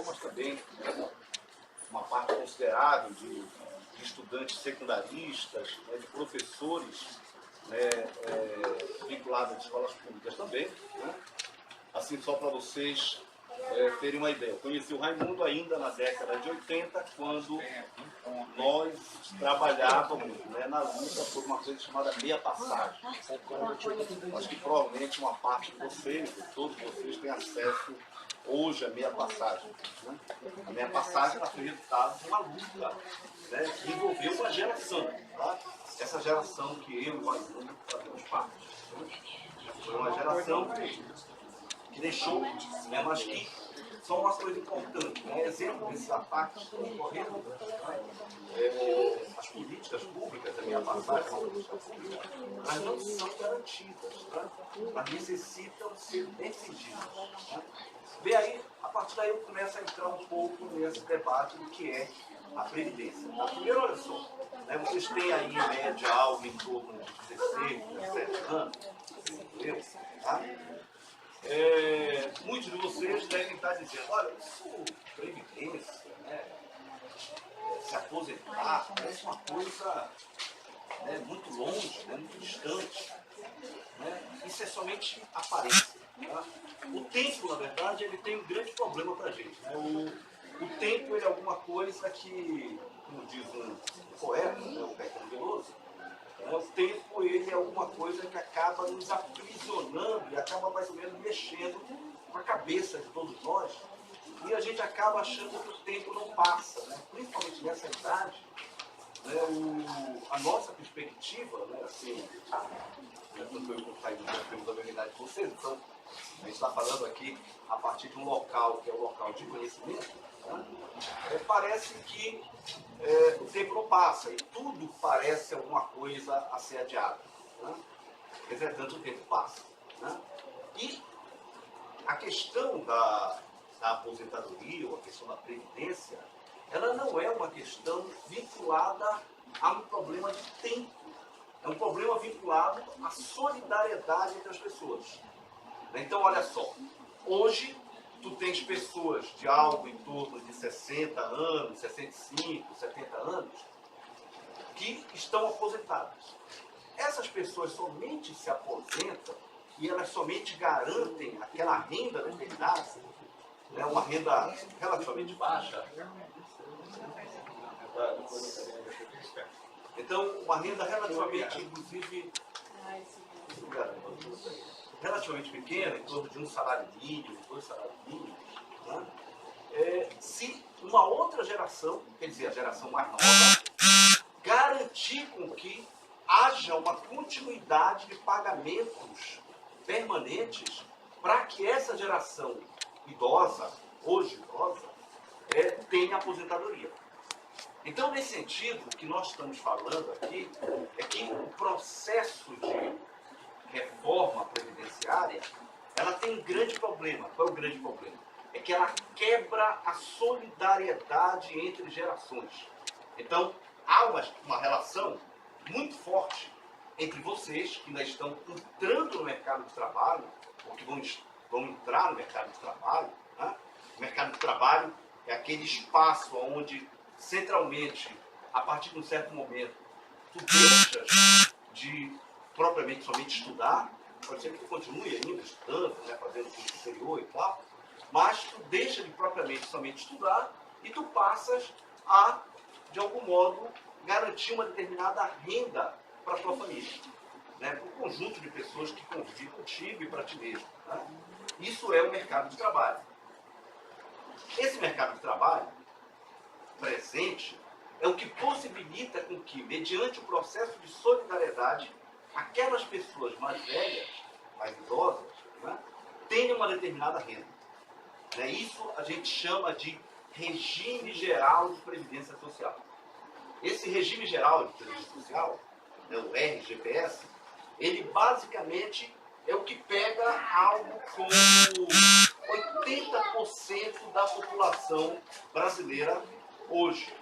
professor, mas também uma parte considerável de estudantes secundaristas, né, de professores, né, vinculados a escolas públicas também, né? Assim, só para vocês terem uma ideia. Eu conheci o Raimundo ainda na década de 80, quando nós trabalhávamos, né, na luta por uma coisa chamada meia passagem. Acho que provavelmente uma parte de vocês, de todos vocês, têm acesso hoje à meia passagem. Né? A meia passagem foi resultado de uma luta, né, que envolveu uma geração. Tá? Essa geração que eu e o Raimundo fazemos parte. Né? Foi uma geração que deixou, né, mas que são umas coisas importantes. Né? Exemplo desses ataques que estão ocorrendo, né? As políticas públicas, a minha passagem, elas não são garantidas, né? Elas necessitam ser defendidas. Né? Vê aí, a partir daí eu começo a entrar um pouco nesse debate do que é a Previdência. Tá? Primeiro, olha só, né, vocês têm aí em média algo em torno de 16, 17 anos, entendeu? Tá? Muitos de vocês devem estar dizendo, olha, isso Previdência, né, se aposentar, parece uma coisa, né, muito longe, né, muito distante. Né? Isso é somente aparência. Tá? O tempo, na verdade, ele tem um grande problema para a gente. Né? O tempo ele é alguma coisa que, como diz um poeta, né, o Caetano Veloso, o tempo ele é alguma coisa que acaba nos aprisionando e acaba mais ou menos mexendo com a cabeça de todos nós. E a gente acaba achando que o tempo não passa, né? Principalmente nessa idade. Né? A nossa perspectiva, né, assim, quando eu saí da verdade de vocês, então a gente está falando aqui a partir de um local que é o local de conhecimento, né? Parece que o tempo não passa e tudo parece alguma coisa a ser adiada. Né? Entretanto, o tempo passa. Né? E a questão da aposentadoria ou a questão da previdência, ela não é uma questão vinculada a um problema de tempo. É um problema vinculado à solidariedade entre as pessoas. Então, olha só, hoje tu tens pessoas de algo em torno de 60 anos, 65, 70 anos, que estão aposentadas. Essas pessoas somente se aposentam e elas somente garantem aquela renda determinada, né, uma renda relativamente baixa. Então, uma renda relativamente, inclusive, relativamente pequena, em torno de um salário mínimo, 2 salários mínimos, né? Se uma outra geração, quer dizer, a geração mais nova, garantir com que haja uma continuidade de pagamentos permanentes para que essa geração idosa, hoje idosa, tenha aposentadoria. Então, nesse sentido, o que nós estamos falando aqui é que o processo de reforma previdenciária, ela tem um grande problema. Qual é o grande problema? É que ela quebra a solidariedade entre gerações. Então, há uma relação muito forte entre vocês que ainda estão entrando no mercado de trabalho, ou que vão entrar no mercado de trabalho. Né? O mercado de trabalho é aquele espaço onde, centralmente, a partir de um certo momento, tu deixas de propriamente somente estudar, pode ser que tu continue ainda estudando, né, fazendo curso superior e tal, mas tu deixa de propriamente somente estudar e tu passas a, de algum modo, garantir uma determinada renda para a tua família, né, para o conjunto de pessoas que convivem contigo e para ti mesmo. Né? Isso é o mercado de trabalho. Esse mercado de trabalho presente é o que possibilita com que, mediante o processo de solidariedade, aquelas pessoas mais velhas, mais idosas, né, tenham uma determinada renda. Né? Isso a gente chama de regime geral de previdência social. Esse regime geral de previdência social, né, o RGPS, ele basicamente é o que pega algo como 80% da população brasileira hoje.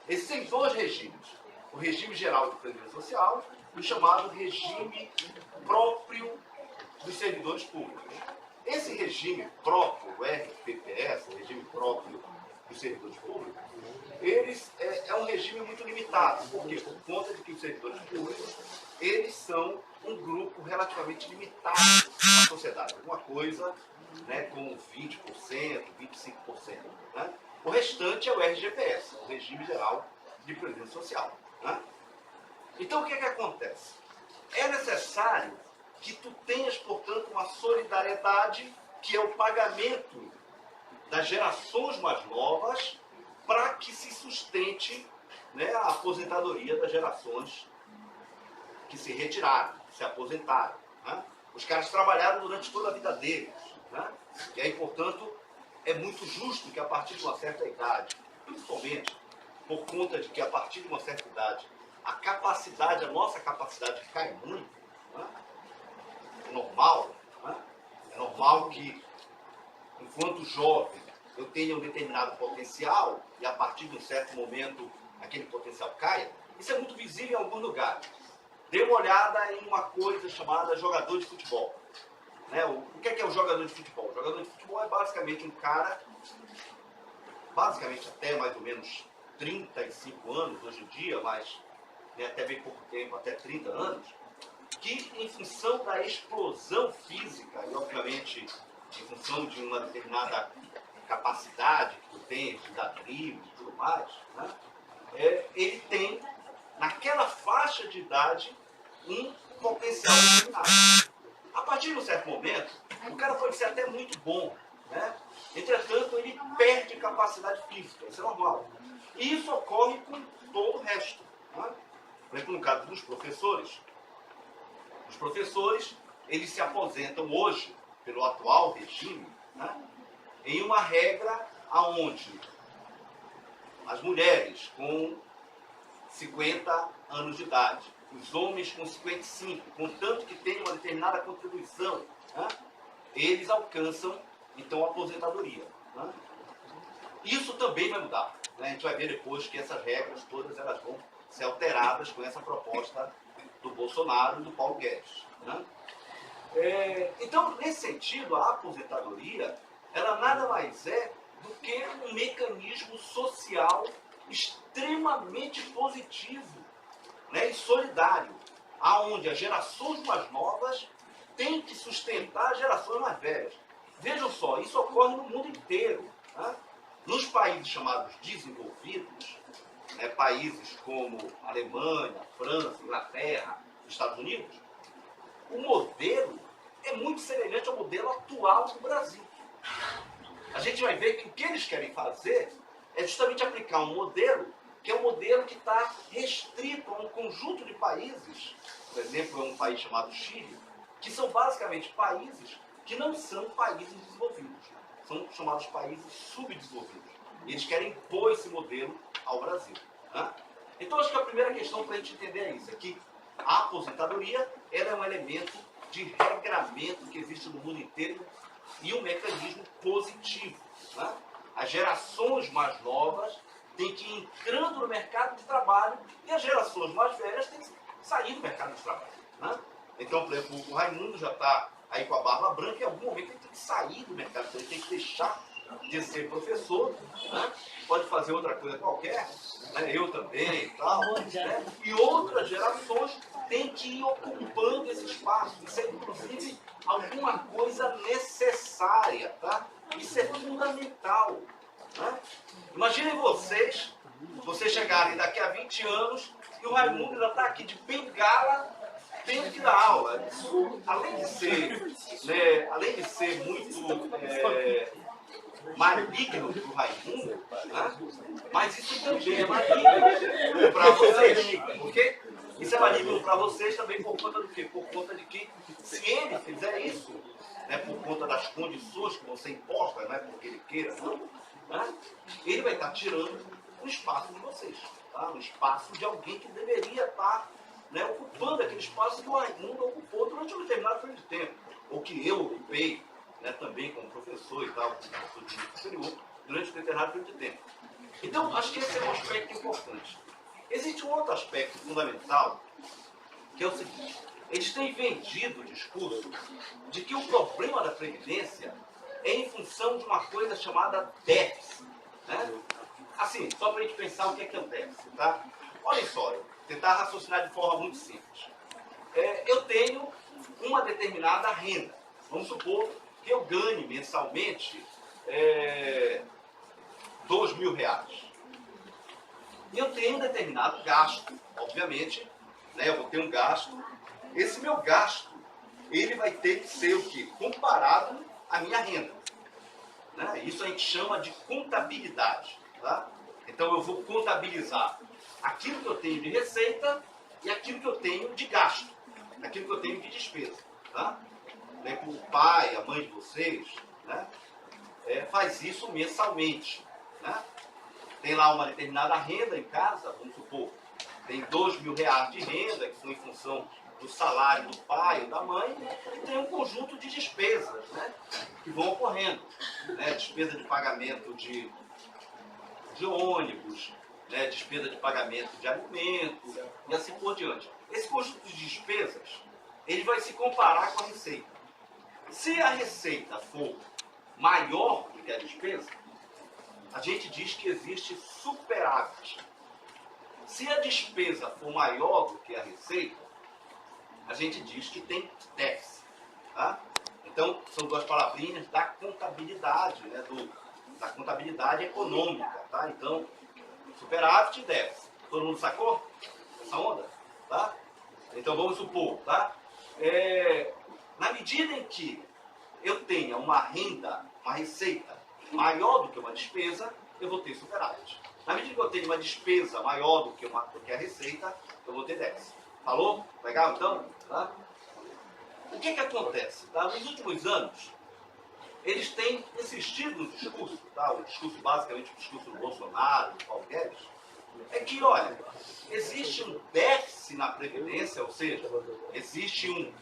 Existem 2 regimes. O regime geral de previdência social e o chamado regime próprio dos servidores públicos. esse regime próprio, o RPPS, o regime próprio dos servidores públicos, é um regime muito limitado. Por quê? Por conta de que os servidores públicos, eles são um grupo relativamente limitado na sociedade. Alguma coisa, né, com 20%, 25%. Né? O restante é o RGPS, o Regime Geral de Previdência Social. Né? Então, o que acontece? É necessário que tu tenhas, portanto, uma solidariedade, que é o pagamento das gerações mais novas, para que se sustente, né, a aposentadoria das gerações que se retiraram, que se aposentaram. Né? Os caras trabalharam durante toda a vida deles. Né? E aí, portanto, é muito justo que a partir de uma certa idade, principalmente por conta de que a partir de uma certa idade, a nossa capacidade cai muito. Né? É normal. Né? É normal que, enquanto jovem, eu tenha um determinado potencial e a partir de um certo momento aquele potencial caia. Isso é muito visível em alguns lugares. Dê uma olhada em uma coisa chamada jogador de futebol. Né? O que é o jogador de futebol? O jogador de futebol é basicamente um cara, basicamente até mais ou menos 35 anos hoje em dia, mas né, até bem pouco tempo, até 30 anos, que em função da explosão física e obviamente em função de uma determinada capacidade que tu tens de dar drible e tudo mais, né? Ele tem, naquela faixa de idade, um potencial determinado. A partir de um certo momento, o cara pode ser até muito bom, né? Entretanto, ele perde capacidade física, isso é normal. E isso ocorre com todo o resto. Né? Por exemplo, no caso dos professores, os professores, eles se aposentam hoje, pelo atual regime, né? Em uma regra aonde as mulheres com 50 anos de idade, os homens com 55, contanto que tenham uma determinada contribuição, né, eles alcançam, então, a aposentadoria. Né? Isso também vai mudar. Né? A gente vai ver depois que essas regras todas elas vão ser alteradas com essa proposta do Bolsonaro e do Paulo Guedes. Né? Então, nesse sentido, a aposentadoria, ela nada mais é do que um mecanismo social extremamente positivo, né, e solidário, aonde as gerações mais novas têm que sustentar as gerações mais velhas. Vejam só, isso ocorre no mundo inteiro. Né? Nos países chamados desenvolvidos, né, países como Alemanha, França, Inglaterra, Estados Unidos, o modelo é muito semelhante ao modelo atual do Brasil. A gente vai ver que o que eles querem fazer é justamente aplicar um modelo que é um modelo que está restrito a um conjunto de países, por exemplo, é um país chamado Chile, que são basicamente países que não são países desenvolvidos, são chamados países subdesenvolvidos. E eles querem impor esse modelo ao Brasil. Né? Então, acho que a primeira questão para a gente entender é isso, é que a aposentadoria ela é um elemento de regramento que existe no mundo inteiro e um mecanismo positivo. Né? As gerações mais novas têm que ir entrando no mercado de trabalho e as gerações mais velhas têm que sair do mercado de trabalho. Né? Então, por exemplo, o Raimundo já está aí com a barba branca e em algum momento ele tem que sair do mercado, ele tem que deixar de ser professor, né? Pode fazer outra coisa qualquer, né? Eu também e tal, né? E outras gerações têm que ir ocupando esse espaço. Isso é, inclusive, alguma coisa necessária, tá? Isso é fundamental. Né? Imaginem vocês chegarem daqui a 20 anos e o Raimundo ainda está aqui de bengala tendo que dar aula. Isso, além de ser muito maligno para o Raimundo, né? Mas isso também é maligno para vocês. Porque isso é maligno para vocês também por conta do quê? Por conta de que, se ele fizer isso, né, por conta das condições que vão ser impostas, não é porque ele queira, não, né, ele vai estar tirando o espaço de vocês, tá? O espaço de alguém que deveria estar, né, ocupando aquele espaço que o Raimundo ocupou durante um determinado período de tempo, ou que eu ocupei, né, também como professor e tal, como professor de nível superior, durante um determinado período de tempo. Então, acho que esse é um aspecto importante. Existe um outro aspecto fundamental, que é o seguinte: eles têm vendido o discurso de que o problema da Previdência é em função de uma coisa chamada déficit. Né? Assim, só para a gente pensar o que é o déficit, tá? Olha só, eu vou tentar raciocinar de forma muito simples. Eu tenho uma determinada renda. Vamos supor que eu ganhe mensalmente R$2.000. E eu tenho um determinado gasto, obviamente, né? Eu vou ter um gasto. Esse meu gasto, ele vai ter que ser o quê? Comparado à minha renda. Né? Isso a gente chama de contabilidade. Tá? Então eu vou contabilizar aquilo que eu tenho de receita e aquilo que eu tenho de gasto, aquilo que eu tenho de despesa. Tá? O pai, a mãe de vocês, né? Faz isso mensalmente. Né? Tem lá uma determinada renda em casa, vamos supor, tem R$2.000 de renda, que são em função do salário do pai ou da mãe, e tem um conjunto de despesas, né, que vão ocorrendo. Né, despesa de pagamento de ônibus, né, despesa de pagamento de alimento, e assim por diante. Esse conjunto de despesas, ele vai se comparar com a receita. Se a receita for maior do que a despesa, a gente diz que existe superávit. Se a despesa for maior do que a receita, a gente diz que tem déficit. Tá? Então, são duas palavrinhas da contabilidade, né? Da contabilidade econômica. Tá? Então, superávit e déficit. Todo mundo sacou essa onda? Tá? Então, vamos supor, tá? Na medida em que eu tenha uma renda, uma receita maior do que uma despesa, eu vou ter superávit. Na medida que eu tenho uma despesa maior do que a receita, eu vou ter déficit. Falou? Legal, então? Tá? O que acontece? Tá? Nos últimos anos, eles têm insistido no discurso, tá? O discurso, basicamente, o discurso do Bolsonaro, do Paulo Guedes, é que, olha, existe um déficit na Previdência, ou seja, existe um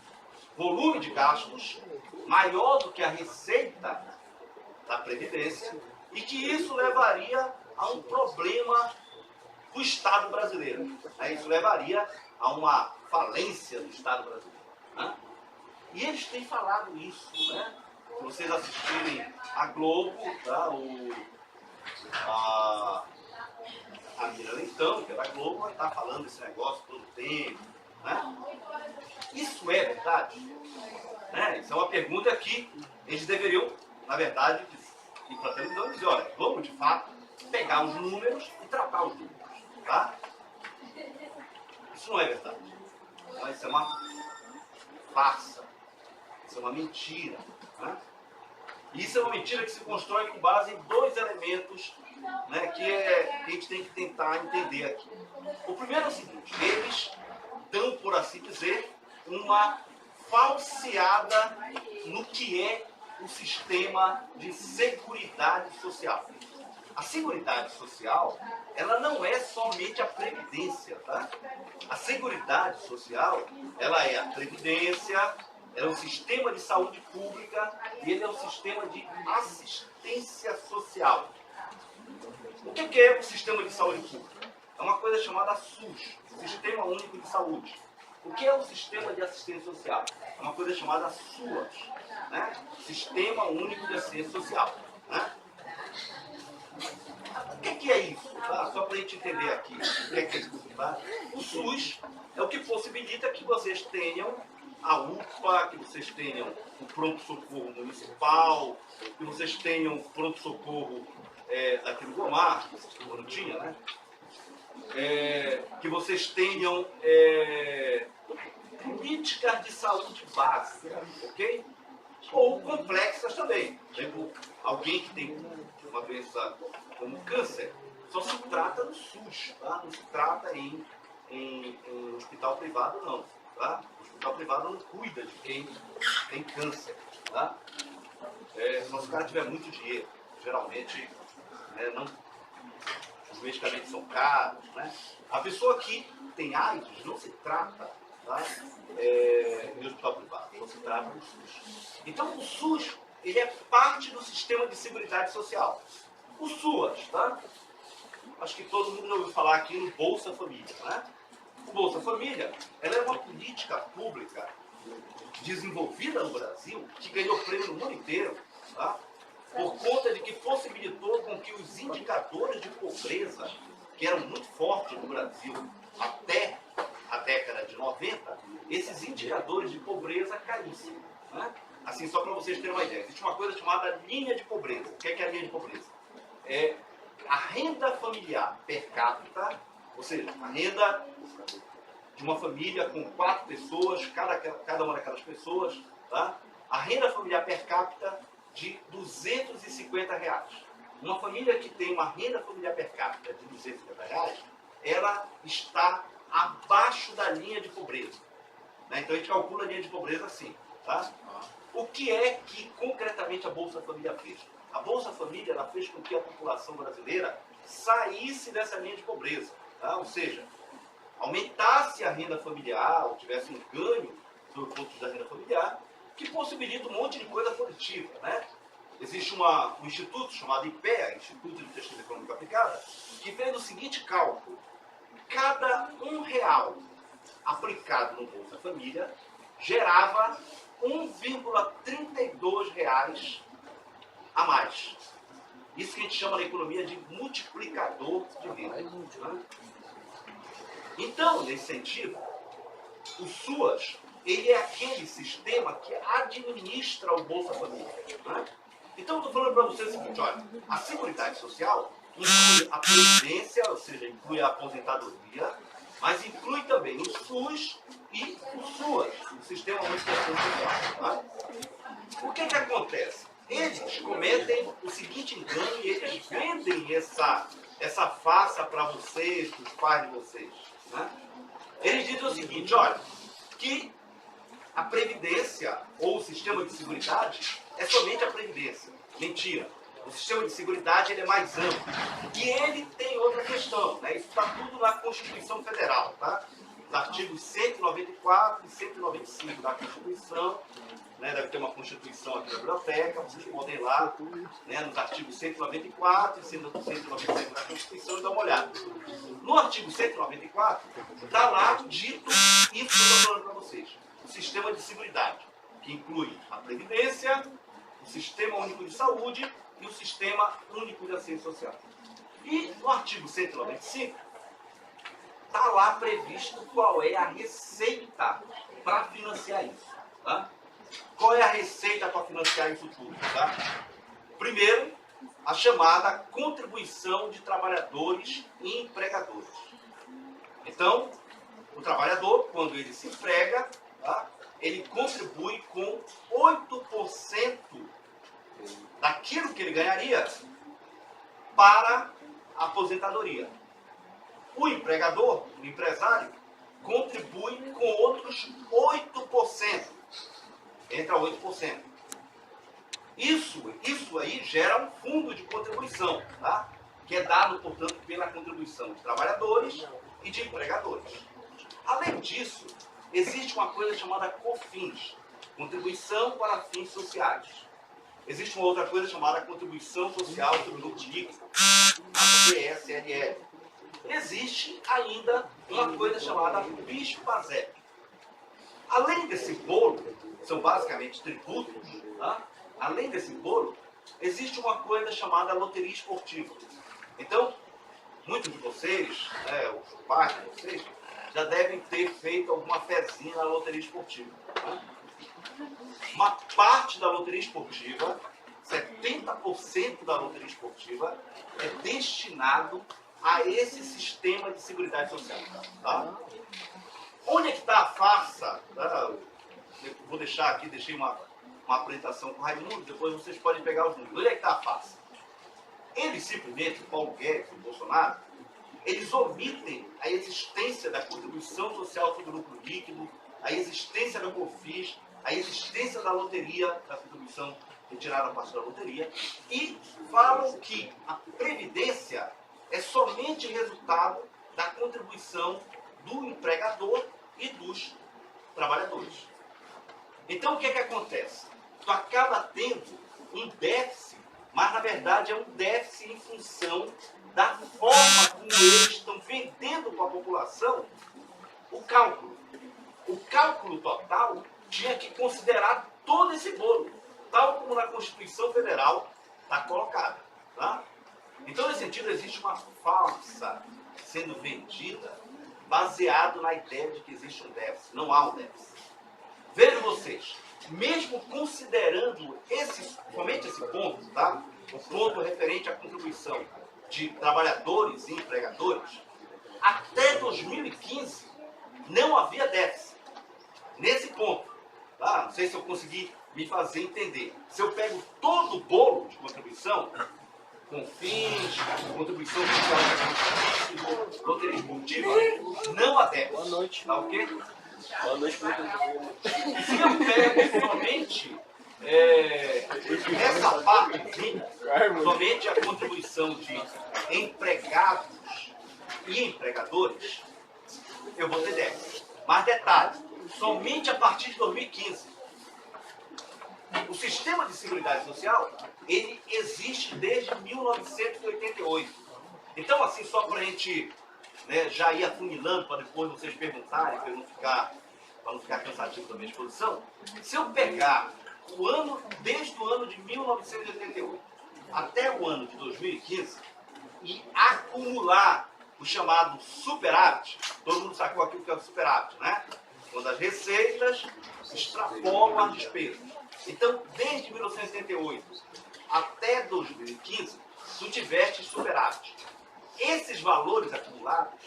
volume de gastos maior do que a receita da Previdência, e que isso levaria a um problema do Estado brasileiro. Né? Isso levaria a uma falência do Estado brasileiro. Né? E eles têm falado isso. Né? Se vocês assistirem a Globo, tá? A Mira Leitão, que é da Globo, vai estar falando esse negócio todo o tempo. Né? Isso é verdade? Né? Isso é uma pergunta que eles deveriam, na verdade, ir para a televisão e dizer, olha, vamos de fato pegar os números e tratar os números. Tá? Isso não é verdade. Mas isso é uma farsa. Isso é uma mentira. Né? E isso é uma mentira que se constrói com base em dois elementos, né, que a gente tem que tentar entender aqui. O primeiro é o seguinte, eles dão, por assim dizer, uma falseada no que é o sistema de seguridade social. A seguridade social, ela não é somente a previdência, tá? A seguridade social, ela é a previdência, ela é um sistema de saúde pública e ele é um sistema de assistência social. O que é o sistema de saúde pública? É uma coisa chamada SUS, Sistema Único de Saúde. O que é o sistema de assistência social? É uma coisa chamada SUAS, né? Sistema Único de Assistência Social. Né? O que é isso? Tá? Só para a gente entender aqui o que é isso. Tá? O SUS é o que possibilita que vocês tenham a UPA, que vocês tenham o pronto-socorro municipal, que vocês tenham o pronto-socorro daquele Gomar, que não tinha, né? Que vocês tenham políticas de saúde básica, ok? Ou complexas também. Por exemplo, alguém que tem uma doença como câncer, só se trata no SUS, tá? Não se trata em hospital privado, não. Tá? O hospital privado não cuida de quem tem câncer. Tá? Só se o cara tiver muito dinheiro. Geralmente, não, os medicamentos são caros. Né? A pessoa que tem AIDS não se trata, tá? Em hospital privado, só se trata no SUS. Então, o SUS ele é parte do sistema de seguridade social. O SUAS, tá? Acho que todo mundo já ouviu falar aqui no Bolsa Família, né? O Bolsa Família, ela é uma política pública desenvolvida no Brasil, que ganhou prêmio no mundo inteiro, tá? Por conta de que possibilitou com que os indicadores de pobreza, que eram muito fortes no Brasil até a década de 90, esses indicadores de pobreza caíssem. Né? Assim, só para vocês terem uma ideia, existe uma coisa chamada linha de pobreza. O que é a linha de pobreza? É a renda familiar per capita, ou seja, a renda de uma família com 4 pessoas, cada uma daquelas pessoas, tá? A renda familiar per capita de R$250. Uma família que tem uma renda familiar per capita de R$250, ela está abaixo da linha de pobreza. Né? Então a gente calcula a linha de pobreza assim. Tá? O que é que concretamente a Bolsa Família fez? A Bolsa Família ela fez com que a população brasileira saísse dessa linha de pobreza. Tá? Ou seja, aumentasse a renda familiar, ou tivesse um ganho do ponto da renda familiar, que possibilita um monte de coisa positiva. Né? Existe um instituto chamado IPEA, Instituto de Pesquisa Econômica Aplicada, que fez o seguinte cálculo. Cada R$1 aplicado no Bolsa Família gerava R$1,32 a mais. Isso que a gente chama na economia de multiplicador de renda. Né? Então, nesse sentido, o SUAS, ele é aquele sistema que administra o Bolsa Família. Né? Então, eu estou falando para vocês o seguinte, olha, a Seguridade Social inclui a Previdência, ou seja, inclui a aposentadoria, mas inclui também o SUS e o SUAS, o Sistema Único de Assistência Social. Tá? O que acontece? Eles cometem o seguinte engano e eles vendem essa farsa para vocês, para os pais de vocês. Né? Eles dizem o seguinte, olha, que a Previdência ou o Sistema de Seguridade é somente a Previdência. Mentira. O sistema de seguridade ele é mais amplo. E ele tem outra questão. Né? Isso está tudo na Constituição Federal. Tá? Os artigos 194 e 195 da Constituição. Né? Deve ter uma Constituição aqui na biblioteca. Vocês podem ir lá, né? Nos artigos 194 e 195 da Constituição e dar uma olhada. No artigo 194, está lá dito isso que eu estou falando para vocês. O sistema de seguridade, que inclui a Previdência, o Sistema Único de Saúde e o Sistema Único de Assistência Social. E no artigo 195, está lá previsto qual é a receita para financiar isso. Tá? Qual é a receita para financiar isso tudo? Tá? Primeiro, a chamada contribuição de trabalhadores e empregadores. Então, o trabalhador, quando ele se emprega, tá? Ele contribui com 8% daquilo que ele ganharia para a aposentadoria. O empregador, o empresário, contribui com outros 8%. Entra 8%. Isso aí gera um fundo de contribuição, tá? Que é dado, portanto, pela contribuição de trabalhadores e de empregadores. Além disso, existe uma coisa chamada COFINS, Contribuição para Fins Sociais. Existe uma outra coisa chamada Contribuição Social sobre o Lucro Líquido, a PSLL. Existe ainda uma coisa chamada PIS/PASEP. Além desse bolo, são basicamente tributos, tá? Além desse bolo, existe uma coisa chamada loteria esportiva. Então, muitos de vocês, os pais de vocês, já devem ter feito alguma fezinha na loteria esportiva. Tá? Uma parte da loteria esportiva, 70% da loteria esportiva, é destinado a esse sistema de seguridade social. Tá? Onde é que está a farsa? Tá? Eu vou deixar aqui, deixei uma apresentação com o Raimundo, depois vocês podem pegar os números. Onde é que está a farsa? Eles simplesmente, o Paulo Guedes, o Bolsonaro, eles omitem a existência da contribuição social sobre o lucro líquido, a existência da COFINS, a existência da loteria, da contribuição retirada a partir da loteria, e falam que a Previdência é somente resultado da contribuição do empregador e dos trabalhadores. Então, o que acontece? Tu acaba tendo um déficit, mas na verdade é um déficit em função da forma como eles estão vendendo para a população o cálculo. O cálculo total tinha que considerar todo esse bolo, tal como na Constituição Federal está colocado. Tá? Então, nesse sentido, existe uma farsa sendo vendida baseado na ideia de que existe um déficit. Não há um déficit. Vejam vocês, mesmo considerando somente esse ponto, tá? O ponto referente à contribuição de trabalhadores e empregadores, até 2015 não havia déficit. Nesse ponto, tá? Não sei se eu consegui me fazer entender. Se eu pego todo o bolo de contribuição, CONFINS, contribuição social, loteria esportiva, não há déficit. Boa noite. Tá ok? Boa noite, Se eu pego somente essa parte, somente a contribuição de empregados e empregadores, eu vou ter déficit. Mas detalhe, somente a partir de 2015. O sistema de seguridade social, ele existe desde 1988. Então, assim, só para a gente, né, já ir afunilando, para depois vocês perguntarem, para não ficar cansativo da minha exposição, se eu pegar o ano, desde o ano de 1988 até o ano de 2015, e acumular o chamado superávit, todo mundo sacou aqui o que é o superávit, né? Quando as receitas extrapolam as despesas. Então, desde 1988 até 2015, tu tiveste superávit. Esses valores acumulados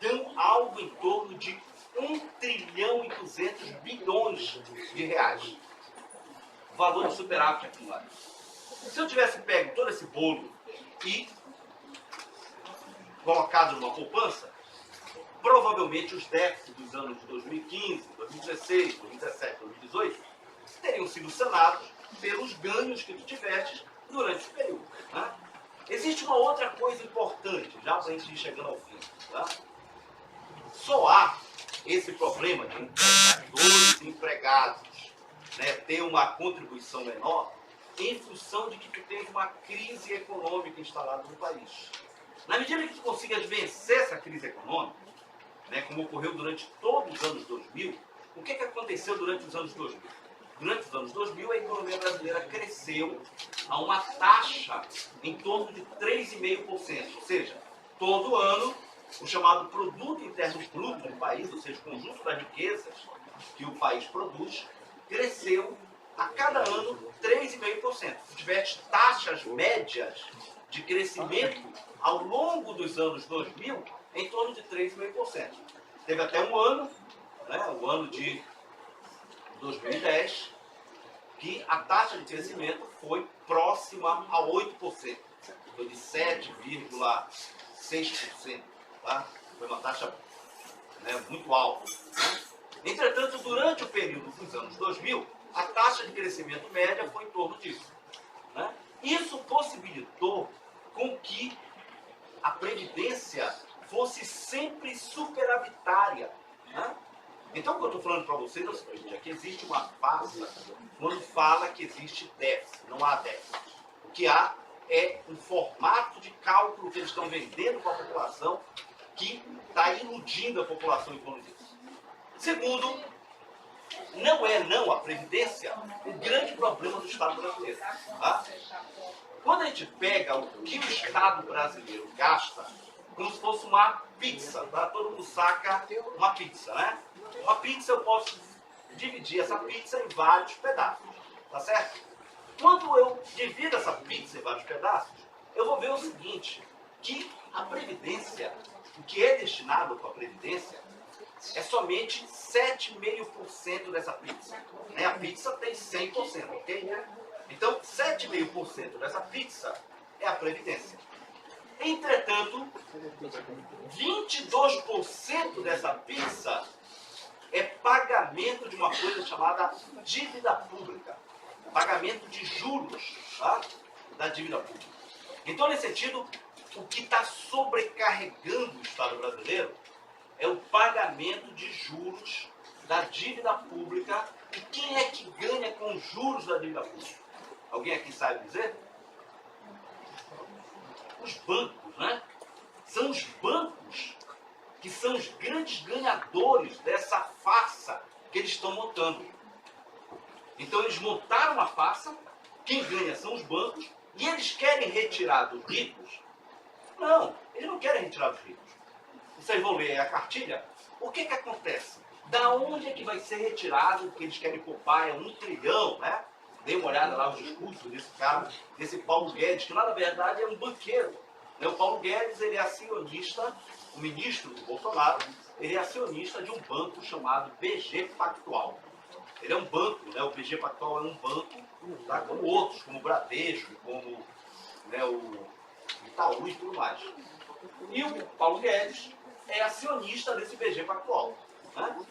dão algo em torno de 1 trilhão e 200 bilhões de reais. Valor de superávit acumulado. Se eu tivesse pego todo esse bolo e colocado numa poupança, provavelmente os déficits dos anos de 2015, 2016, 2017, 2018 teriam sido sanados pelos ganhos que tu tiveste durante esse período. Né? Existe uma outra coisa importante, já para a gente ir chegando ao fim. Tá? Só há esse problema de empregadores e empregados, né, ter uma contribuição menor em função de que tu tens uma crise econômica instalada no país. Na medida que tu consigas vencer essa crise econômica, né, como ocorreu durante todos os anos 2000, o que aconteceu durante os anos 2000? Durante os anos 2000, a economia brasileira cresceu a uma taxa em torno de 3,5%. Ou seja, todo ano, o chamado Produto Interno Bruto do país, ou seja, o conjunto das riquezas que o país produz, cresceu a cada ano 3,5%. Se tivesse taxas médias de crescimento ao longo dos anos 2000, em torno de 3,5%. Teve até um ano, né, o ano de 2010, que a taxa de crescimento foi próxima a 8%. Foi de 7,6%. Tá? Foi uma taxa, né, muito alta. Né? Entretanto, durante o período dos anos 2000, a taxa de crescimento média foi em torno disso. Né? Isso possibilitou com que a Previdência fosse sempre superavitária. Né? Então, o que eu estou falando para vocês é o seguinte, é que existe uma farsa quando fala que existe déficit. Não há déficit. O que há é um formato de cálculo que eles estão vendendo para a população que está iludindo a população em torno disso. Segundo, não é a Previdência o grande problema do Estado brasileiro. Tá? Quando a gente pega o que o Estado brasileiro gasta, como se fosse uma pizza, tá? Todo mundo saca uma pizza, né? Uma pizza eu posso dividir essa pizza em vários pedaços, tá certo? Quando eu divido essa pizza em vários pedaços, eu vou ver o seguinte, que a Previdência, o que é destinado para a Previdência, é somente 7,5% dessa pizza. Né? A pizza tem 100%, ok? Então, 7,5% dessa pizza é a Previdência. Entretanto, 22% dessa pizza é pagamento de uma coisa chamada dívida pública. Pagamento de juros, tá? Da dívida pública. Então, nesse sentido, o que está sobrecarregando o Estado brasileiro é o pagamento de juros da dívida pública. E quem é que ganha com os juros da dívida pública? Alguém aqui sabe dizer? Os bancos, né? São os bancos que são os grandes ganhadores dessa farsa que eles estão montando. Então eles montaram uma farsa, quem ganha são os bancos, e eles querem retirar dos ricos. Não, eles não querem retirar dos ricos. Vocês vão ler a cartilha. O que que acontece? Da onde é que vai ser retirado o que eles querem poupar? É 1 trilhão, né? Dê uma olhada lá nos discursos desse cara, desse Paulo Guedes, que na verdade é um banqueiro. O Paulo Guedes, ele é acionista, o ministro do Bolsonaro, ele é acionista de um banco chamado BG Pactual. Ele é um banco, né? O BG Pactual é um banco, tá? Como outros, como o Bradesco, como, né, o Itaú e tudo mais. E o Paulo Guedes é acionista desse BG Pactual, né?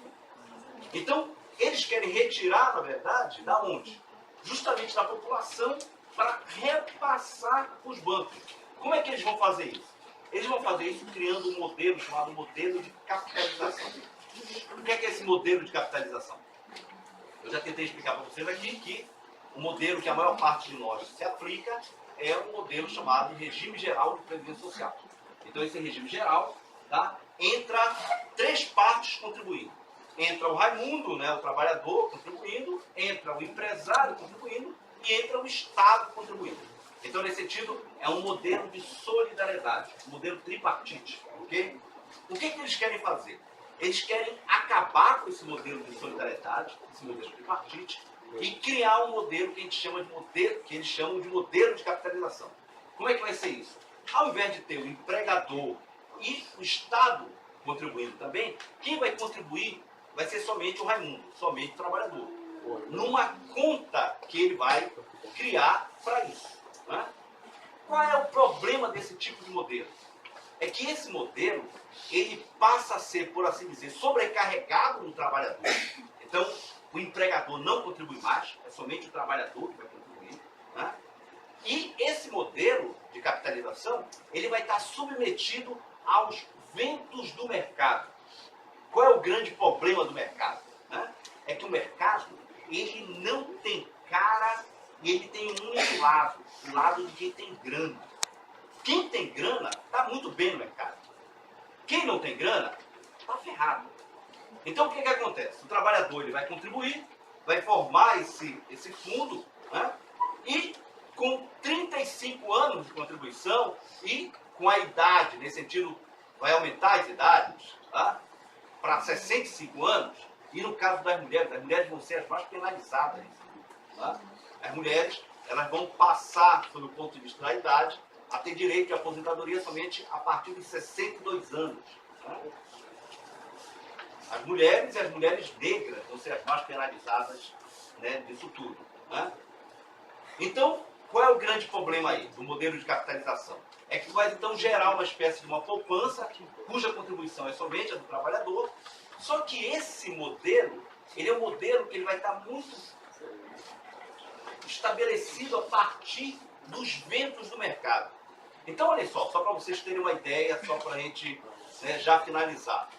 Então, eles querem retirar, na verdade, da onde? Justamente da população para repassar os bancos. Como é que eles vão fazer isso? Eles vão fazer isso criando um modelo chamado modelo de capitalização. O que é esse modelo de capitalização? Eu já tentei explicar para vocês aqui que o modelo que a maior parte de nós se aplica é um modelo chamado Regime Geral de Previdência Social. Então, esse regime geral, tá, entra 3 partes contribuindo. Entra o Raimundo, né, o trabalhador, contribuindo, entra o empresário contribuindo e entra o Estado contribuindo. Então, nesse sentido, é um modelo de solidariedade, um modelo tripartite. Okay? O que eles querem fazer? Eles querem acabar com esse modelo de solidariedade, esse modelo tripartite, e criar um modelo que a gente chama de modelo, que eles chamam de modelo de capitalização. Como é que vai ser isso? Ao invés de ter o empregador e o Estado contribuindo também, quem vai contribuir vai ser somente o Raimundo, somente o trabalhador, numa conta que ele vai criar para isso. Né? Qual é o problema desse tipo de modelo? É que esse modelo, ele passa a ser, por assim dizer, sobrecarregado no trabalhador. Então, o empregador não contribui mais, é somente o trabalhador que vai contribuir. Né? E esse modelo de capitalização, ele vai estar submetido aos ventos do mercado. Qual é o grande problema do mercado? Né? É que o mercado, ele não tem cara e ele tem um único lado, o lado de quem tem grana. Quem tem grana está muito bem no mercado. Quem não tem grana está ferrado. Então o que acontece? O trabalhador ele vai contribuir, vai formar esse fundo, né? E com 35 anos de contribuição e com a idade, nesse sentido, vai aumentar as idades, tá? Para 65 anos, e no caso das mulheres vão ser as mais penalizadas. Tá? As mulheres elas vão passar, sob o ponto de vista da idade, a ter direito de aposentadoria somente a partir de 62 anos. Tá? As mulheres e as mulheres negras vão ser as mais penalizadas, né, disso tudo. Né? Então, qual é o grande problema aí do modelo de capitalização? É que vai então gerar uma espécie de uma poupança cuja contribuição é somente a do trabalhador, só que esse modelo, ele é um modelo que ele vai estar muito estabelecido a partir dos ventos do mercado. Então, olha só para vocês terem uma ideia, só para a gente, né, já finalizar.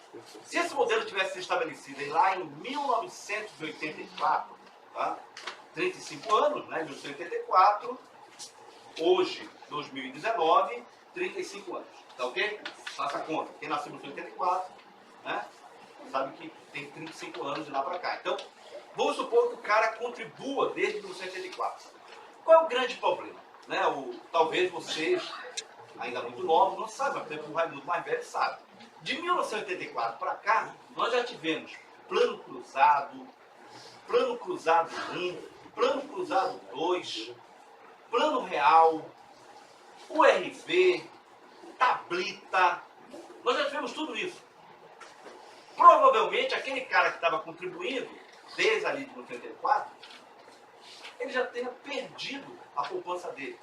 Se esse modelo tivesse sido estabelecido lá em 1984, tá? 35 anos, né, 1984, hoje, 2019, 35 anos. Tá ok? Faça a conta. Quem nasceu em 1984, né, sabe que tem 35 anos de lá para cá. Então, vamos supor que o cara contribua desde 1984. Qual é o grande problema? Né, talvez vocês, ainda muito novos, não saibam, mas por exemplo, o Raimundo mais velho sabe. De 1984 para cá, nós já tivemos Plano Cruzado, Plano Cruzado 1, Plano Cruzado 2, Plano Real, URV, Tablita. Nós já tivemos tudo isso. Provavelmente aquele cara que estava contribuindo desde ali de 1984, ele já tenha perdido a poupança dele.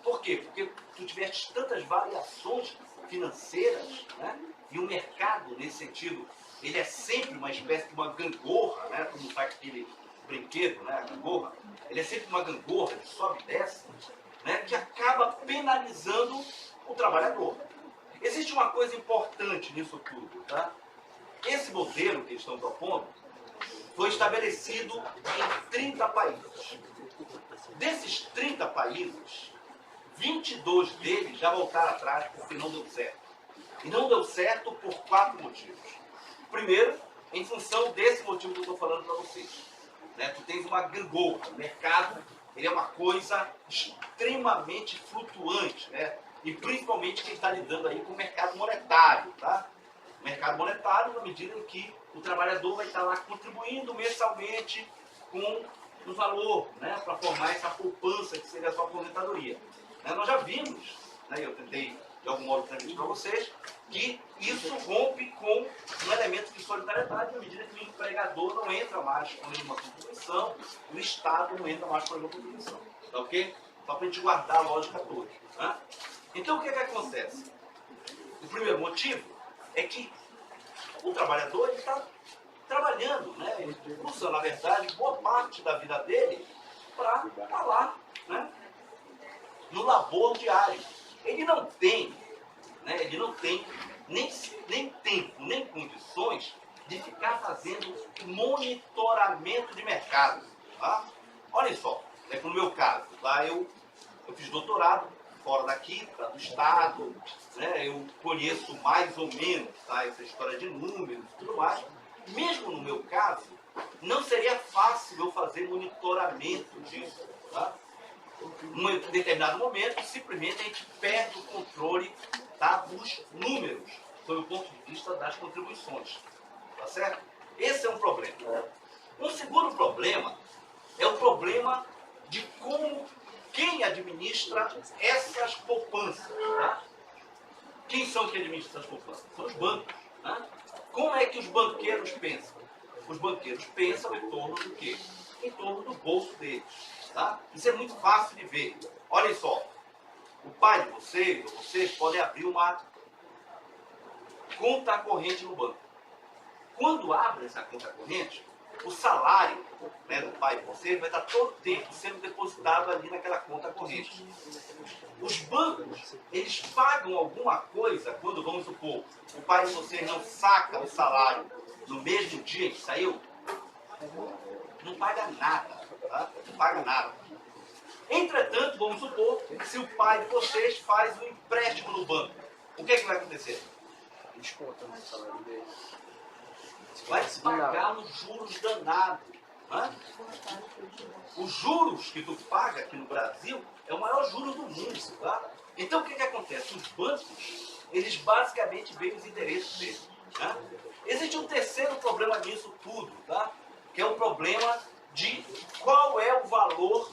Por quê? Porque tu tiveste tantas variações financeiras, né? E o mercado, nesse sentido, ele é sempre uma espécie de uma gangorra, né? Como faz aquele brinquedo, né? A gangorra. Ele é sempre uma gangorra que sobe e desce, né? Que acaba penalizando o trabalhador. Existe uma coisa importante nisso tudo, tá? Esse modelo que eles estão propondo foi estabelecido em 30 países. Desses 30 países, 22 deles já voltaram atrás porque não deu certo. E não deu certo por 4 motivos. Primeiro, em função desse motivo que eu estou falando para vocês. Né? Tu tens uma gangorra. O mercado ele é uma coisa extremamente flutuante. Né? E principalmente quem está lidando aí com o mercado monetário. Tá? O mercado monetário, na medida em que o trabalhador vai estar lá contribuindo mensalmente com o valor, né? Para formar essa poupança que seria a sua aposentadoria. Né? Nós já vimos, né? Eu tentei de algum modo transmitir para vocês, que isso rompe com um elemento de solidariedade na medida que o empregador não entra mais com nenhuma contribuição, o Estado não entra mais com nenhuma contribuição. Tá ok? Só para a gente guardar a lógica toda. Né? Então o que acontece? O primeiro motivo é que o trabalhador está trabalhando, né? Ele usa, na verdade, boa parte da vida dele para estar lá, né? No labor diário. Ele não tem, né? Ele não tem nem tempo, nem condições de ficar fazendo monitoramento de mercado. Tá? Olha só, no meu caso, tá? Eu fiz doutorado fora daqui, do estado, né? Eu conheço mais ou menos, tá? Essa história de números e tudo mais. Mesmo no meu caso, não seria fácil eu fazer monitoramento disso. Tá? Num determinado momento, simplesmente a gente perde o controle, tá, dos números, sob o ponto de vista das contribuições. Tá certo? Esse é um problema. Um segundo problema é o problema de como quem administra essas poupanças. Tá? Quem são que administram essas poupanças? São os bancos. Né? Como é que os banqueiros pensam? Os banqueiros pensam em torno do quê? Em torno do bolso deles. Tá? Isso é muito fácil de ver. Olhem só, o pai de vocês, ou vocês, podem abrir uma conta corrente no banco. Quando abre essa conta corrente, o salário, né, do pai de vocês vai estar todo o tempo sendo depositado ali naquela conta corrente. Os bancos, eles pagam alguma coisa quando, vamos supor, o pai de vocês não saca o salário no mesmo dia em que saiu? Não paga nada. Tá? Não paga nada. Entretanto, vamos supor que se o pai de vocês faz um empréstimo no banco, o que vai acontecer? Desconta no salário dele. Vai pagar uns juros danados. Né? Os juros que tu paga aqui no Brasil é o maior juro do mundo. Tá? Então o que acontece? Os bancos, eles basicamente veem os interesses deles. Né? Existe um terceiro problema nisso tudo, tá? Que é o problema de qual é o valor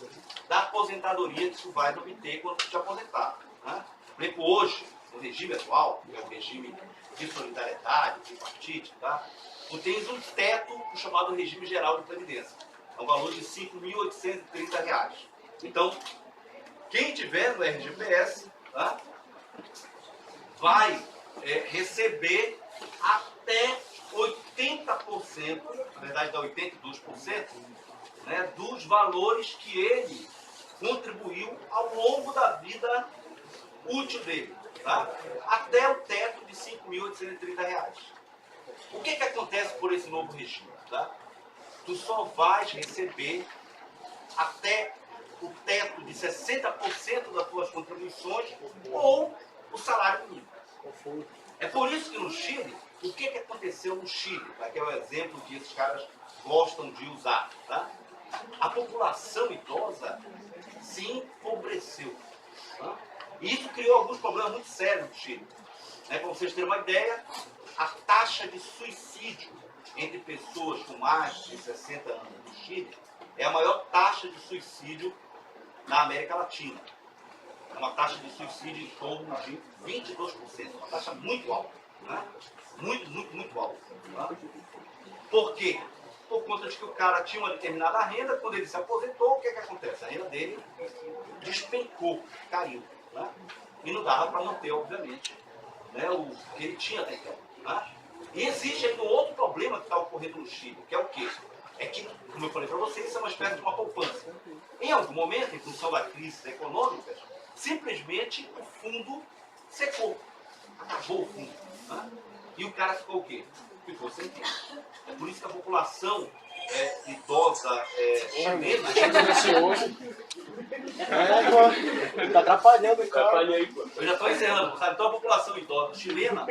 da aposentadoria que tu vai obter quando tu te aposentar. Né? Por exemplo, hoje, no regime atual, que é o regime de solidariedade, de partite, tá? Tu tens um teto chamado regime geral de previdência. É um valor de R$ 5.830. Então, quem tiver no RGPS, tá? Vai receber até 80%, na verdade dá 82%, né, dos valores que ele contribuiu ao longo da vida útil dele, tá? Até o teto de R$ 5.830. O que acontece por esse novo regime? Tá? Tu só vais receber até o teto de 60% das tuas contribuições ou o salário mínimo. É por isso que no Chile, o que aconteceu no Chile? Tá? Que é o exemplo que esses caras gostam de usar. Tá? A população idosa se empobreceu. Tá? E isso criou alguns problemas muito sérios no Chile. Né? Para vocês terem uma ideia, a taxa de suicídio entre pessoas com mais de 60 anos no Chile é a maior taxa de suicídio na América Latina. É uma taxa de suicídio em torno de 22%. Uma taxa muito alta. Né? Muito alta. Tá? Por quê? Por conta de que o cara tinha uma determinada renda, quando ele se aposentou, o que acontece? A renda dele despencou, caiu. Né? E não dava para manter, obviamente, né, o que ele tinha até então. Né? E existe ainda um outro problema que está ocorrendo no Chile, que é o quê? É que, como eu falei para vocês, isso é uma espécie de uma poupança. Em algum momento, em função da crise econômica, simplesmente o fundo secou. Acabou o fundo. Né? E o cara ficou o quê? Ficou sem tempo. É por isso que a população idosa chilena Pô, tá atrapalhando o cara. Eu já estou encerrando, sabe? Então a população idosa chilena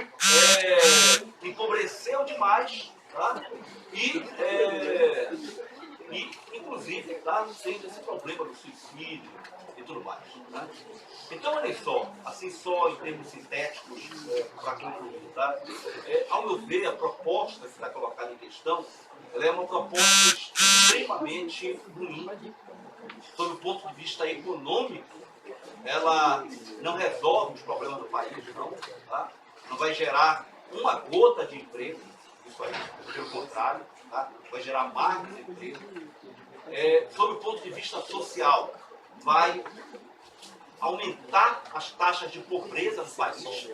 empobreceu demais, tá? E inclusive, tá? Tem esse problema do suicídio e tudo mais. Tá? Então, olha só, assim só em termos sintéticos, para concluir, tá? Ao meu ver, a proposta que está colocada em questão, ela é uma proposta extremamente ruim, sob o ponto de vista econômico. Ela não resolve os problemas do país, não, tá? Não vai gerar uma gota de emprego, isso aí, pelo contrário, tá? Vai gerar mais desemprego. Sob o ponto de vista social, vai aumentar as taxas de pobreza no país.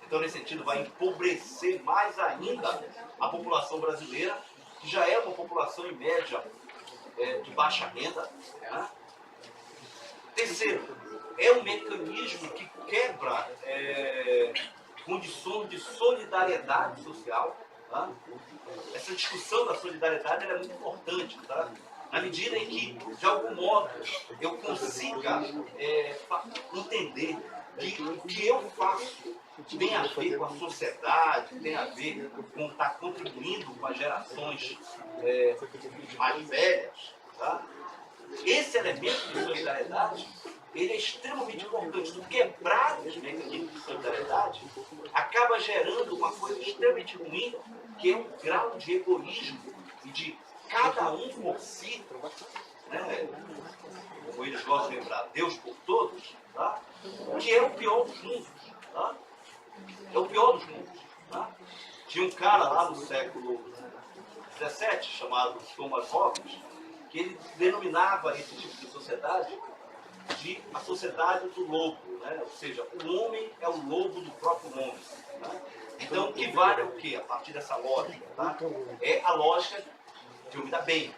Então, nesse sentido, vai empobrecer mais ainda a população brasileira, que já é uma população, em média, de baixa renda. Né? Terceiro, é um mecanismo que quebra condições de solidariedade social. Tá? Essa discussão da solidariedade é muito importante, tá? Na medida em que, de algum modo, eu consiga entender que o que eu faço tem a ver com a sociedade, tem a ver com estar contribuindo com as gerações mais velhas. Tá? Esse elemento de solidariedade ele é extremamente importante. Do quebrar os mecanismos de solidariedade acaba gerando uma coisa extremamente ruim, que é um grau de egoísmo e de cada um por si, né? Como eles gostam de lembrar, Deus por todos, tá? Que é o pior dos mundos. Tá? É o pior dos mundos. Tá? Tinha um cara lá no século XVII, chamado Thomas Hobbes, que ele denominava esse tipo de sociedade de a sociedade do lobo, né? Ou seja, o homem é o lobo do próprio homem. Tá? Então, o que vale é o quê? A partir dessa lógica, tá? É a lógica de eu me dar bem.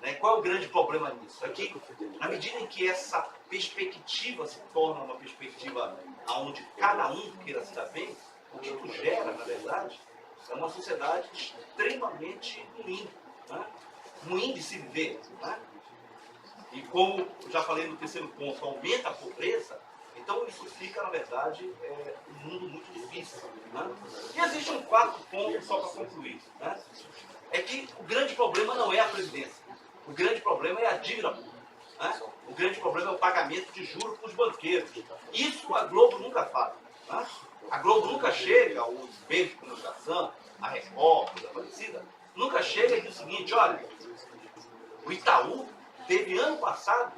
Né? Qual é o grande problema nisso? É que, na medida em que essa perspectiva se torna uma perspectiva onde cada um queira se dar bem, o que tu gera, na verdade, é uma sociedade extremamente ruim. Né? Ruim de se viver. Né? E como eu já falei no terceiro ponto, aumenta a pobreza, então isso fica, na verdade, um mundo muito difícil. Né? E existe um quarto ponto, só para concluir. Né? É que o grande problema não é a Previdência. O grande problema é a dívida pública. Né? O grande problema é o pagamento de juros para os banqueiros. Isso a Globo nunca fala. Né? A Globo nunca chega, os meios de comunicação, a Record, a Aparecida, nunca chega e diz o seguinte, olha, o Itaú teve ano passado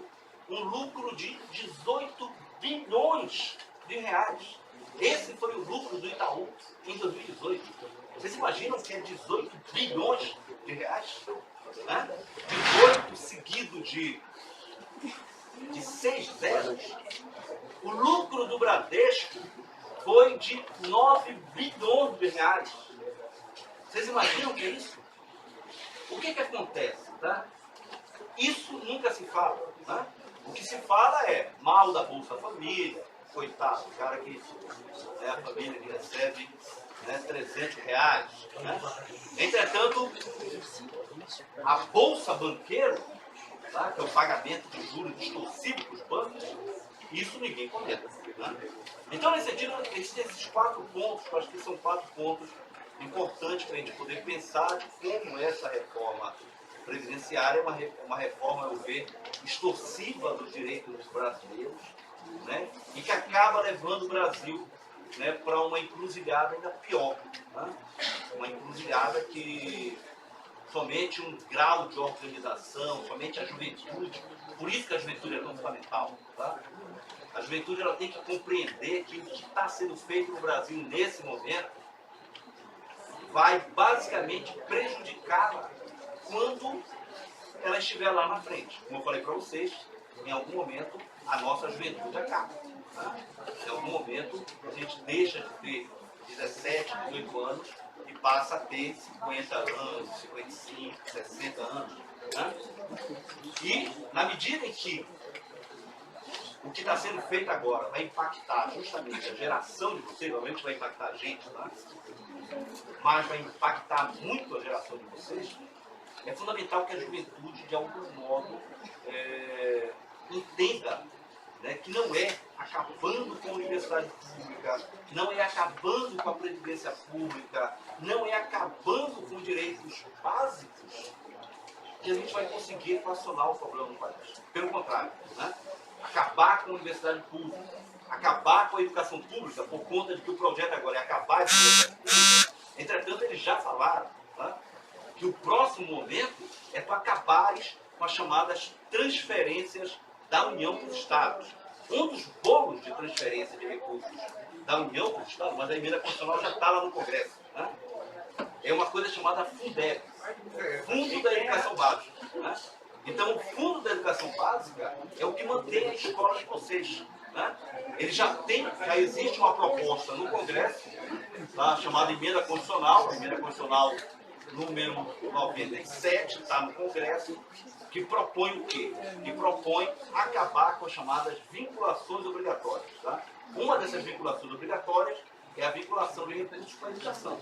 um lucro de 18 bilhões de reais. Esse foi o lucro do Itaú em 2018. Vocês imaginam que é 18 bilhões de reais? Né? 18 seguido de 6 zeros. O lucro do Bradesco foi de 9 bilhões de reais. Vocês imaginam o que é isso? O que acontece? Tá? Isso nunca se fala. Né? O que se fala é mal da Bolsa Família, coitado, o cara que a família que recebe 300 reais. Né? Entretanto, a Bolsa Banqueiro, tá? Que é o pagamento de juros distorcido para os bancos, isso ninguém comenta. Né? Então, nesse sentido, existem esses 4 pontos, que eu acho que são 4 pontos importantes para a gente poder pensar como essa reforma previdenciária é uma reforma, eu vejo, extorsiva dos direitos dos brasileiros, né? E que acaba levando o Brasil, né, para uma encruzilhada ainda pior. Né? Uma encruzilhada que somente um grau de organização, somente a juventude, por isso que a juventude é tão fundamental. Tá? A juventude ela tem que compreender que o que está sendo feito no Brasil nesse momento vai basicamente prejudicá-la quando ela estiver lá na frente. Como eu falei para vocês, em algum momento a nossa juventude acaba. Tá? Em algum momento a gente deixa de ter 17, 18 anos e passa a ter 50 anos, 55, 60 anos. Né? E na medida em que o que está sendo feito agora vai impactar justamente a geração de vocês, obviamente vai impactar a gente, tá? Mas vai impactar muito a geração de vocês, é fundamental que a juventude, de algum modo, entenda né, que não é acabando com a universidade pública, não é acabando com a previdência pública, não é acabando com direitos básicos, que a gente vai conseguir equacionar o problema do país. Pelo contrário, né, acabar com a universidade pública, acabar com a educação pública, por conta de que o projeto agora é acabar com a universidade pública. Entretanto, eles já falaram, né, que o próximo momento é para acabar com as chamadas transferências da União para os Estados. Um dos bolos de transferência de recursos da União para os Estados, mas a emenda constitucional já está lá no Congresso, né, é uma coisa chamada Fundeb, Fundo da Educação Básica. Né? Então, o Fundo da Educação Básica é o que mantém a escola de vocês. Né? Ele já existe uma proposta no Congresso, tá, chamada emenda constitucional, a emenda constitucional número 97, está no Congresso, que propõe o quê? Que propõe acabar com as chamadas vinculações obrigatórias. Tá? Uma dessas vinculações obrigatórias é a vinculação de recursos para a educação,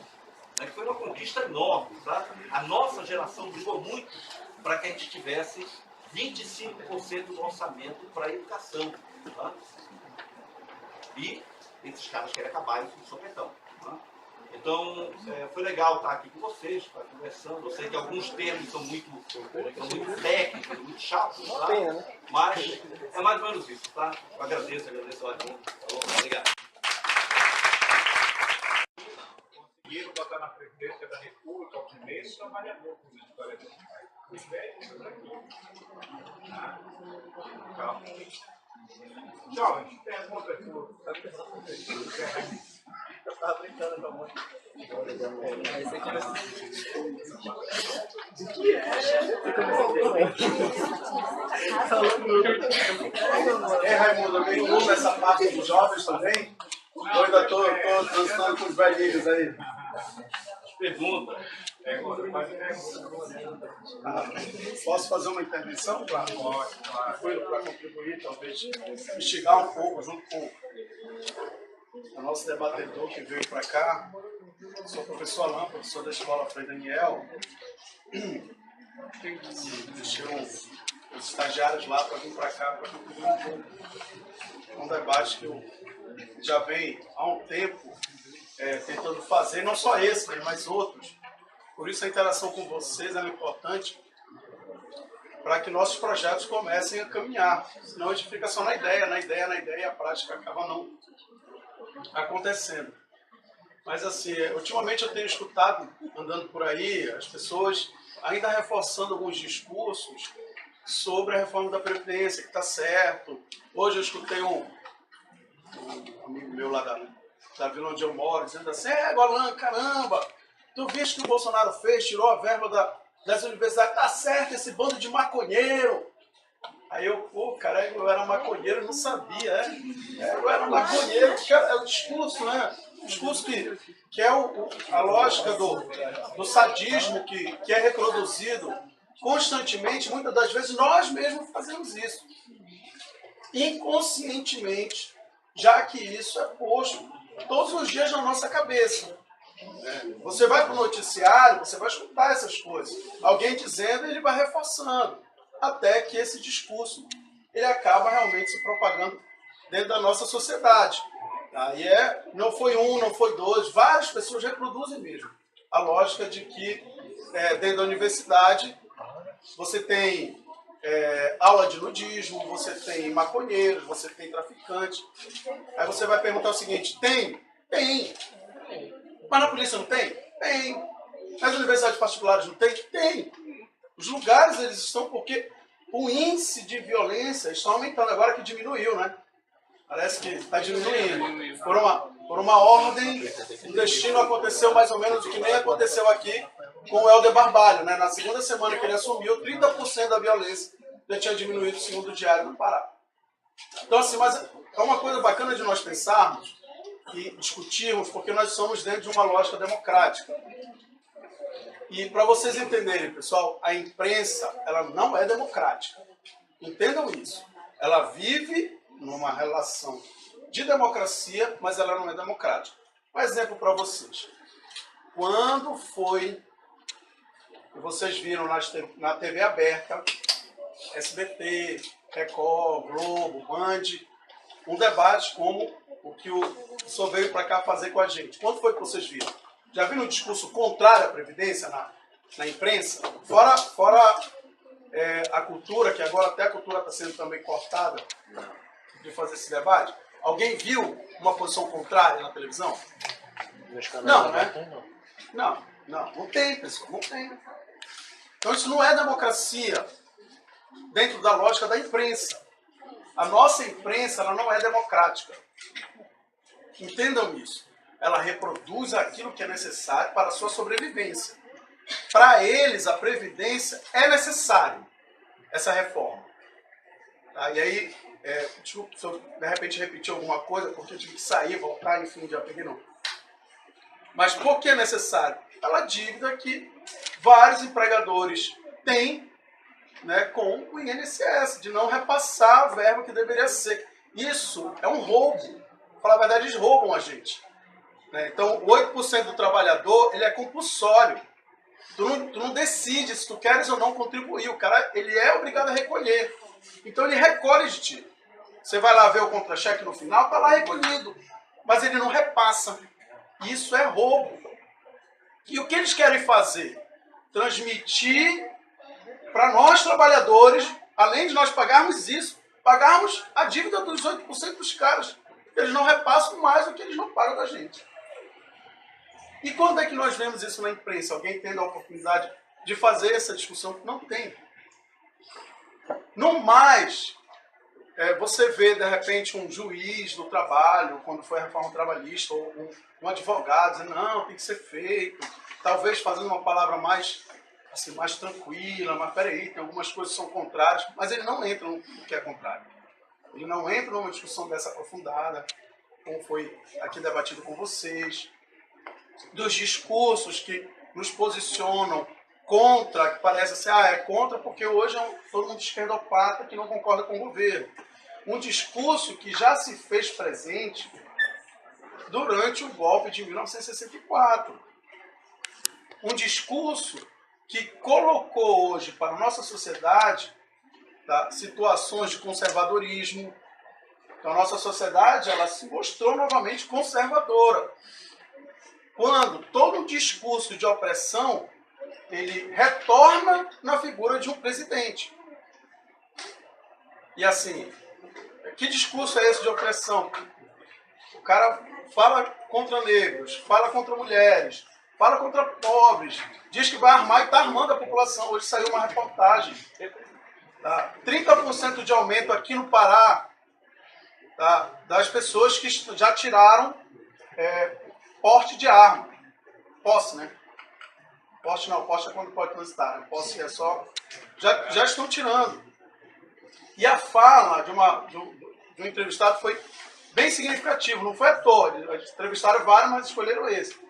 né, que foi uma conquista enorme. Tá? A nossa geração brigou muito para que a gente tivesse 25% do orçamento para a educação. Tá? E esses caras querem acabar isso de sopetão. Tá? Então, foi legal estar aqui com vocês, estar conversando. Eu sei que alguns termos são muito técnicos, muito chatos, tá? Mas é mais ou menos isso. Tá? Eu agradeço a ordem. Obrigado. Conseguiram botar na presidência da República o primeiro trabalhador com a história do país. Os velhos aqui. Calma. Jovens, pergunta aqui. Eu estava brincando com a mãe. Raimundo, eu venho muito nessa parte dos jovens também. Eu ainda estou dançando com os velhinhos aí. Pergunta. Posso fazer uma intervenção? Pode, para contribuir, talvez, instigar um pouco, junto com o nosso debatedor que veio para cá. Sou o professor Alain, professor da Escola Frei Daniel. Deixei os estagiários lá para vir para cá para contribuir um pouco. Um debate que eu já venho há um tempo tentando fazer, não só esse, mas outros. Por isso a interação com vocês é importante para que nossos projetos comecem a caminhar. Senão a gente fica só na ideia, e a prática acaba não acontecendo. Mas assim, ultimamente eu tenho escutado, andando por aí, as pessoas ainda reforçando alguns discursos sobre a reforma da Previdência, que está certo. Hoje eu escutei um amigo meu lá da vila onde eu moro, dizendo assim, Golan, caramba, tu viste que o Bolsonaro fez, tirou a verba das universidades, tá certo esse bando de maconheiro. Aí cara, eu era maconheiro e não sabia, eu era maconheiro, é o discurso, né? O discurso que é a lógica do sadismo que é reproduzido constantemente, muitas das vezes nós mesmos fazemos isso. Inconscientemente, já que isso é posto todos os dias na nossa cabeça. Você vai para o noticiário, você vai escutar essas coisas. Alguém dizendo, ele vai reforçando. Até que esse discurso ele acaba realmente se propagando dentro da nossa sociedade. Aí não foi um, não foi dois, várias pessoas reproduzem mesmo a lógica de que dentro da universidade você tem aula de nudismo, você tem maconheiros, você tem traficante. Aí você vai perguntar o seguinte, tem? Tem. Mas na polícia não tem? Tem. Nas universidades particulares não tem? Tem. Os lugares eles estão porque o índice de violência está aumentando, agora que diminuiu, né? Parece que está diminuindo. Por uma ordem, o destino aconteceu mais ou menos o que nem aconteceu aqui com o Helder Barbalho, né? Na segunda semana que ele assumiu, 30% da violência já tinha diminuído, segundo o Diário do Pará. Então, assim, mas é uma coisa bacana de nós pensarmos e discutirmos, porque nós somos dentro de uma lógica democrática. E para vocês entenderem, pessoal, a imprensa, ela não é democrática. Entendam isso. Ela vive numa relação de democracia, mas ela não é democrática. Um exemplo para vocês. Quando foi que vocês viram na TV aberta, SBT, Record, Jornal Globo, Band, um debate como o que o senhor veio para cá fazer com a gente. Quando foi que vocês viram? Já viram um discurso contrário à Previdência na imprensa? Fora a cultura, que agora até a cultura está sendo também cortada de fazer esse debate. Alguém viu uma posição contrária na televisão? Não, né? Não tem, pessoal, não tem. Então isso não é democracia dentro da lógica da imprensa. A nossa imprensa, ela não é democrática. Entendam isso. Ela reproduz aquilo que é necessário para a sua sobrevivência. Para eles, a Previdência é necessário, essa reforma. Tá? E aí, desculpa se eu de repente repetir alguma coisa, porque eu tive que sair, voltar, enfim, já peguei não. Mas por que é necessário? Pela dívida que vários empregadores têm, né, com o INSS, de não repassar a verba que deveria ser. Isso é um roubo. Para falar a verdade, eles roubam a gente. Né? Então, 8% do trabalhador, ele é compulsório. Tu não decide se tu queres ou não contribuir. O cara, ele é obrigado a recolher. Então, ele recolhe de ti. Você vai lá ver o contra-cheque no final, está lá recolhido. Mas ele não repassa. Isso é roubo. E o que eles querem fazer? Transmitir para nós, trabalhadores, além de nós pagarmos isso, pagarmos a dívida dos 8% dos caras. Eles não repassam mais do que eles não pagam da gente. E quando é que nós vemos isso na imprensa? Alguém tendo a oportunidade de fazer essa discussão? Não tem. No mais, você vê, de repente, um juiz do trabalho, quando foi a reforma trabalhista, ou um advogado dizendo, não, tem que ser feito. Talvez fazendo uma palavra mais, assim, mais tranquila, mas peraí, tem algumas coisas que são contrárias, mas ele não entra no que é contrário. Ele não entra numa discussão dessa aprofundada, como foi aqui debatido com vocês, dos discursos que nos posicionam contra, que parece assim, é contra porque hoje todo mundo esquerdopata que não concorda com o governo. Um discurso que já se fez presente durante o golpe de 1964. Um discurso que colocou hoje para a nossa sociedade, tá, situações de conservadorismo. Então, a nossa sociedade, ela se mostrou novamente conservadora. Quando todo discurso de opressão, ele retorna na figura de um presidente. E assim, que discurso é esse de opressão? O cara fala contra negros, fala contra mulheres, fala contra pobres, diz que vai armar e está armando a população. Hoje saiu uma reportagem. Tá? 30% de aumento aqui no Pará, tá, das pessoas que já tiraram porte de arma. Posse, né? Posse não, posse é quando pode transitar. Né? Posse é só... Já estão tirando. E a fala de um entrevistado foi bem significativo. Não foi à toa. Eles entrevistaram vários, mas escolheram esse.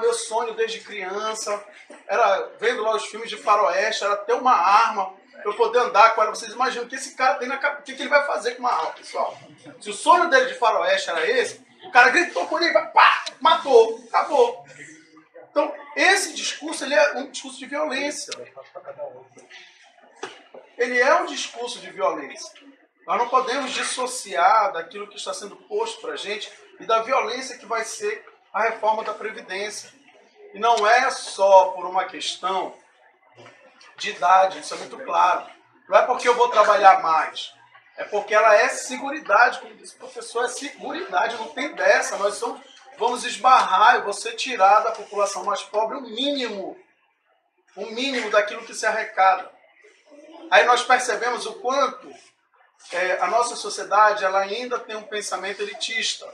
Meu sonho desde criança era, vendo lá os filmes de faroeste, era ter uma arma para eu poder andar com ela. Vocês imaginam o que esse cara tem na cabeça, o que ele vai fazer com uma arma, pessoal? Se o sonho dele de faroeste era esse, o cara gritou com ele, pá, matou, acabou. Então, esse discurso, ele é um discurso de violência. Ele é um discurso de violência. Nós não podemos dissociar daquilo que está sendo posto para a gente e da violência que vai ser a reforma da Previdência. E não é só por uma questão de idade, isso é muito claro. Não é porque eu vou trabalhar mais, é porque ela é seguridade, como disse o professor, é seguridade, não tem dessa. Nós vamos esbarrar e você tirar da população mais pobre o mínimo daquilo que se arrecada. Aí nós percebemos o quanto a nossa sociedade ela ainda tem um pensamento elitista.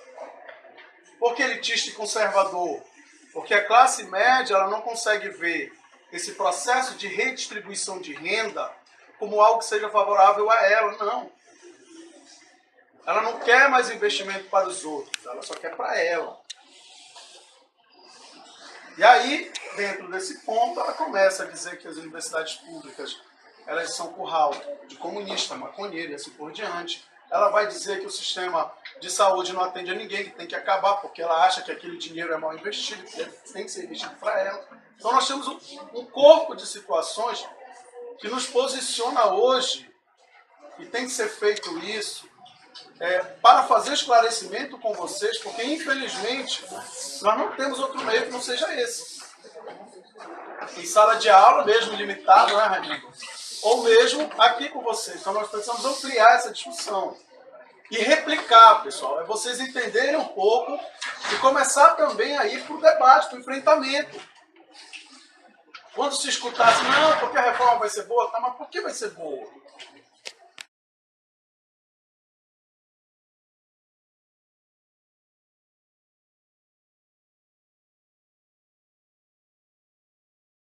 Por que elitista e conservador? Porque a classe média ela não consegue ver esse processo de redistribuição de renda como algo que seja favorável a ela, não. Ela não quer mais investimento para os outros, ela só quer para ela. E aí, dentro desse ponto, ela começa a dizer que as universidades públicas elas são curral de comunista, maconheiro e assim por diante. Ela vai dizer que o sistema de saúde não atende a ninguém, que tem que acabar, porque ela acha que aquele dinheiro é mal investido, que tem que ser investido para ela. Então nós temos um corpo de situações que nos posiciona hoje e tem que ser feito isso, para fazer esclarecimento com vocês, porque infelizmente nós não temos outro meio que não seja esse. Em sala de aula, mesmo limitado, né, Raimundo? Ou mesmo aqui com vocês. Então nós precisamos ampliar essa discussão. E replicar, pessoal, é vocês entenderem um pouco e começar também a ir para o debate, para o enfrentamento. Quando se escutasse, não, porque a reforma vai ser boa, tá, mas por que vai ser boa?